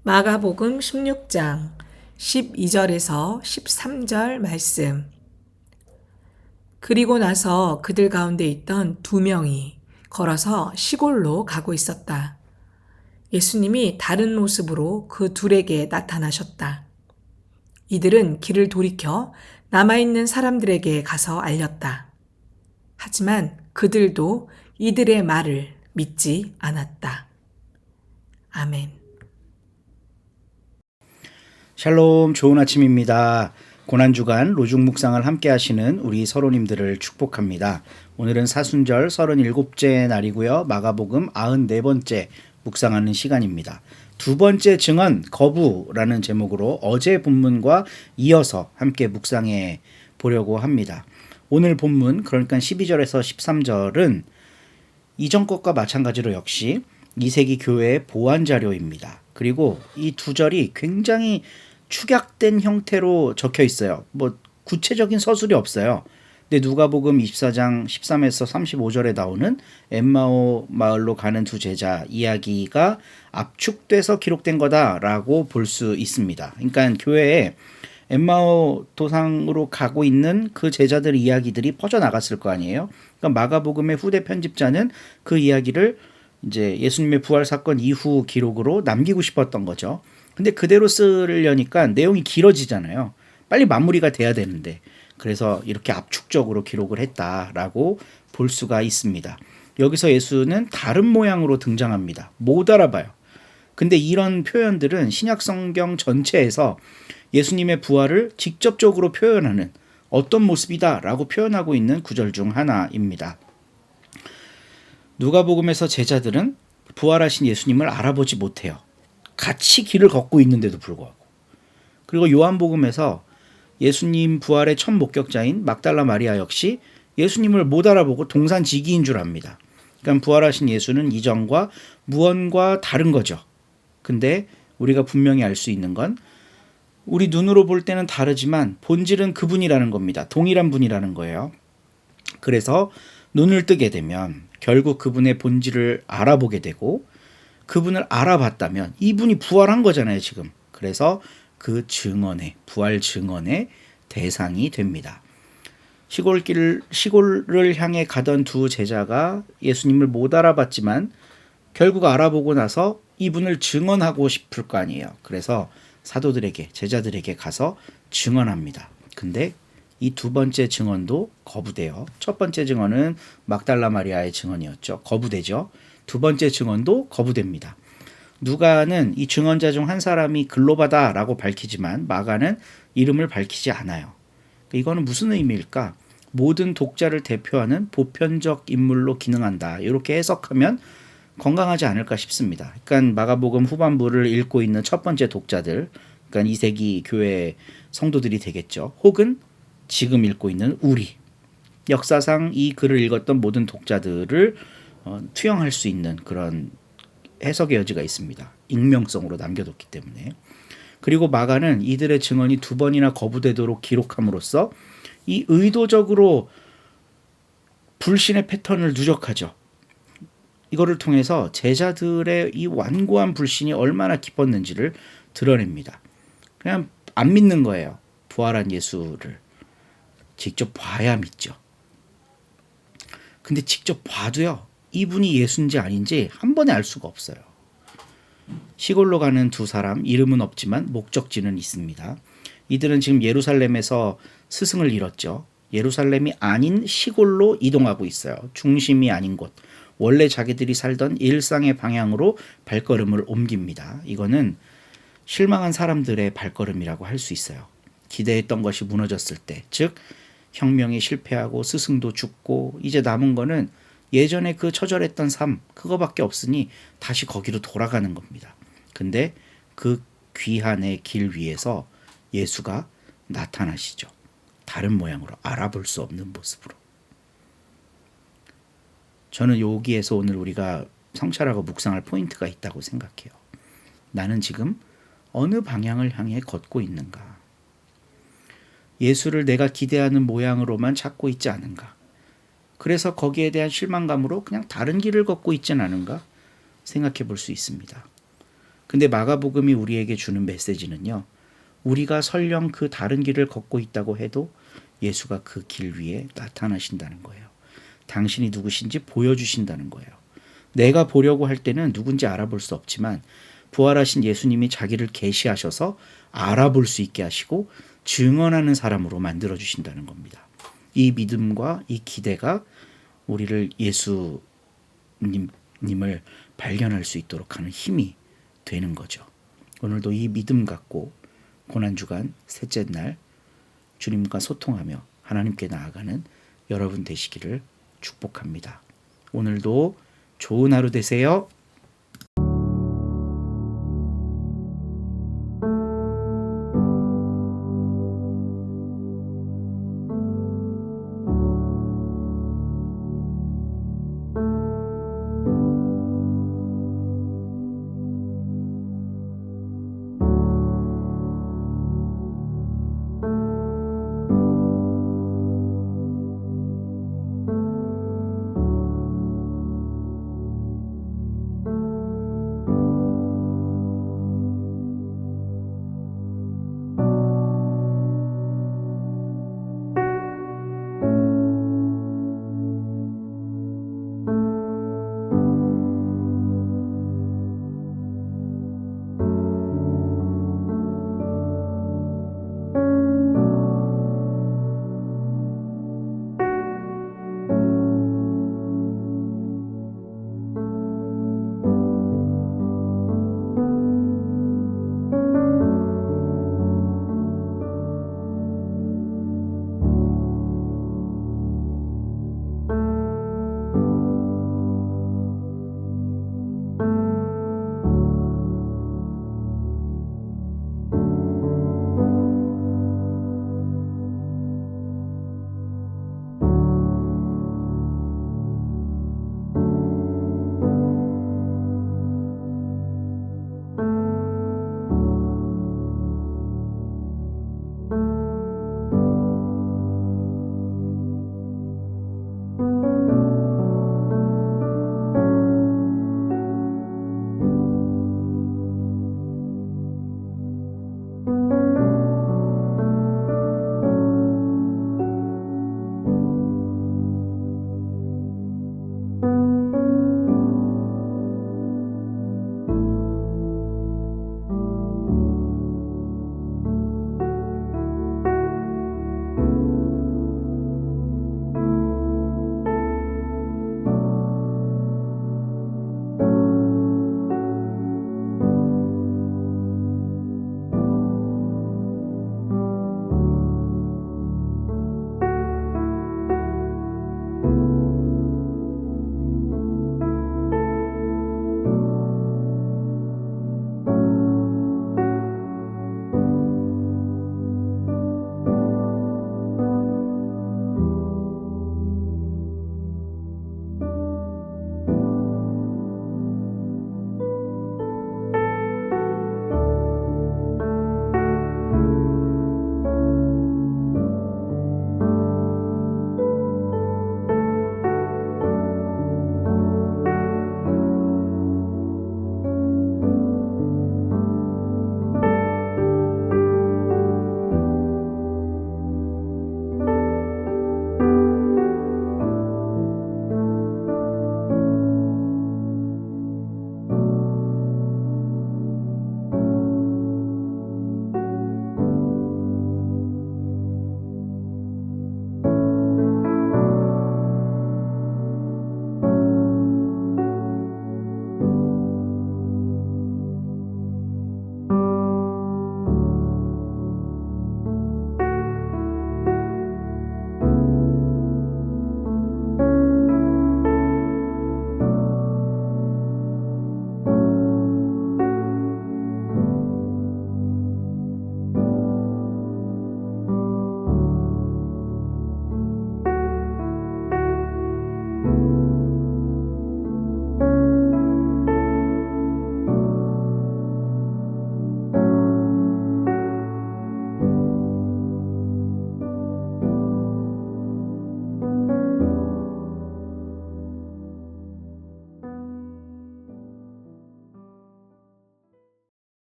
마가복음 16장 12절에서 13절 말씀. 그리고 나서 그들 가운데 있던 2명이 걸어서 시골로 가고 있었다. 예수님이 다른 모습으로 그 둘에게 나타나셨다. 이들은 길을 돌이켜 남아있는 사람들에게 가서 알렸다. 하지만 그들도 이들의 말을 믿지 않았다. 아멘. 샬롬, 좋은 아침입니다. 고난주간 로중 묵상을 함께 하시는 우리 서로님들을 축복합니다. 오늘은 사순절 37째 날이고요. 마가복음 94번째 묵상하는 시간입니다. 두 번째 증언, 거부라는 제목으로 어제 본문과 이어서 함께 묵상해 보려고 합니다. 오늘 본문, 그러니까 12절에서 13절은 이전 것과 마찬가지로 역시 2세기 교회의 보완 자료입니다. 그리고 이 두 절이 굉장히 축약된 형태로 적혀 있어요. 구체적인 서술이 없어요. 근데 누가복음 24장 13에서 35절에 나오는 엠마오 마을로 가는 두 제자 이야기가 압축돼서 기록된 거다라고 볼 수 있습니다. 그러니까 교회에 엠마오 도상으로 가고 있는 그 제자들 이야기들이 퍼져나갔을 거 아니에요. 그러니까 마가복음의 후대 편집자는 그 이야기를 이제 예수님의 부활 사건 이후 기록으로 남기고 싶었던 거죠. 근데 그대로 쓰려니까 내용이 길어지잖아요. 빨리 마무리가 돼야 되는데. 그래서 이렇게 압축적으로 기록을 했다라고 볼 수가 있습니다. 여기서 예수는 다른 모양으로 등장합니다. 못 알아봐요. 근데 이런 표현들은 신약 성경 전체에서 예수님의 부활을 직접적으로 표현하는 어떤 모습이다라고 표현하고 있는 구절 중 하나입니다. 누가복음에서 제자들은 부활하신 예수님을 알아보지 못해요. 같이 길을 걷고 있는데도 불구하고. 그리고 요한복음에서 예수님 부활의 첫 목격자인 막달라 마리아 역시 예수님을 못 알아보고 동산지기인 줄 압니다. 그러니까 부활하신 예수는 이전과 무언과 다른 거죠. 근데 우리가 분명히 알 수 있는 건 우리 눈으로 볼 때는 다르지만 본질은 그분이라는 겁니다. 동일한 분이라는 거예요. 그래서 눈을 뜨게 되면 결국 그분의 본질을 알아보게 되고 그분을 알아봤다면 이분이 부활한 거잖아요, 지금. 그래서 그 증언의, 부활 증언의 대상이 됩니다. 시골을 향해 가던 두 제자가 예수님을 못 알아봤지만 결국 알아보고 나서 이분을 증언하고 싶을 거 아니에요. 그래서 사도들에게, 제자들에게 가서 증언합니다. 근데 이 두 번째 증언도 거부돼요. 첫 번째 증언은 막달라 마리아의 증언이었죠. 거부되죠. 두 번째 증언도 거부됩니다. 누가는 이 증언자 중 한 사람이 글로바다라고 밝히지만 마가는 이름을 밝히지 않아요. 이거는 무슨 의미일까? 모든 독자를 대표하는 보편적 인물로 기능한다. 이렇게 해석하면 건강하지 않을까 싶습니다. 그러니까 마가복음 후반부를 읽고 있는 첫 번째 독자들, 그러니까 2세기 교회 성도들이 되겠죠. 혹은 지금 읽고 있는 우리, 역사상 이 글을 읽었던 모든 독자들을 투영할 수 있는 그런 해석의 여지가 있습니다. 익명성으로 남겨뒀기 때문에. 그리고 마가는 이들의 증언이 두 번이나 거부되도록 기록함으로써 이 의도적으로 불신의 패턴을 누적하죠. 이거를 통해서 제자들의 이 완고한 불신이 얼마나 깊었는지를 드러냅니다. 그냥 안 믿는 거예요. 부활한 예수를. 직접 봐야 믿죠. 근데 직접 봐도요, 이분이 예수인지 아닌지 한 번에 알 수가 없어요. 시골로 가는 두 사람, 이름은 없지만 목적지는 있습니다. 이들은 지금 예루살렘에서 스승을 잃었죠. 예루살렘이 아닌 시골로 이동하고 있어요. 중심이 아닌 곳. 원래 자기들이 살던 일상의 방향으로 발걸음을 옮깁니다. 이거는 실망한 사람들의 발걸음이라고 할 수 있어요. 기대했던 것이 무너졌을 때, 즉 혁명이 실패하고 스승도 죽고 이제 남은 거는 예전에 그 처절했던 삶, 그거밖에 없으니 다시 거기로 돌아가는 겁니다. 근데 그 귀한의 길 위에서 예수가 나타나시죠. 다른 모양으로, 알아볼 수 없는 모습으로. 저는 여기에서 오늘 우리가 성찰하고 묵상할 포인트가 있다고 생각해요. 나는 지금 어느 방향을 향해 걷고 있는가? 예수를 내가 기대하는 모양으로만 찾고 있지 않은가? 그래서 거기에 대한 실망감으로 그냥 다른 길을 걷고 있진 않은가? 생각해 볼 수 있습니다. 근데 마가복음이 우리에게 주는 메시지는요. 우리가 설령 그 다른 길을 걷고 있다고 해도 예수가 그 길 위에 나타나신다는 거예요. 당신이 누구신지 보여주신다는 거예요. 내가 보려고 할 때는 누군지 알아볼 수 없지만 부활하신 예수님이 자기를 계시하셔서 알아볼 수 있게 하시고 증언하는 사람으로 만들어주신다는 겁니다. 이 믿음과 이 기대가 우리를 예수님을 발견할 수 있도록 하는 힘이 되는 거죠. 오늘도 이 믿음 갖고 고난주간 셋째 날 주님과 소통하며 하나님께 나아가는 여러분 되시기를 축복합니다. 오늘도 좋은 하루 되세요.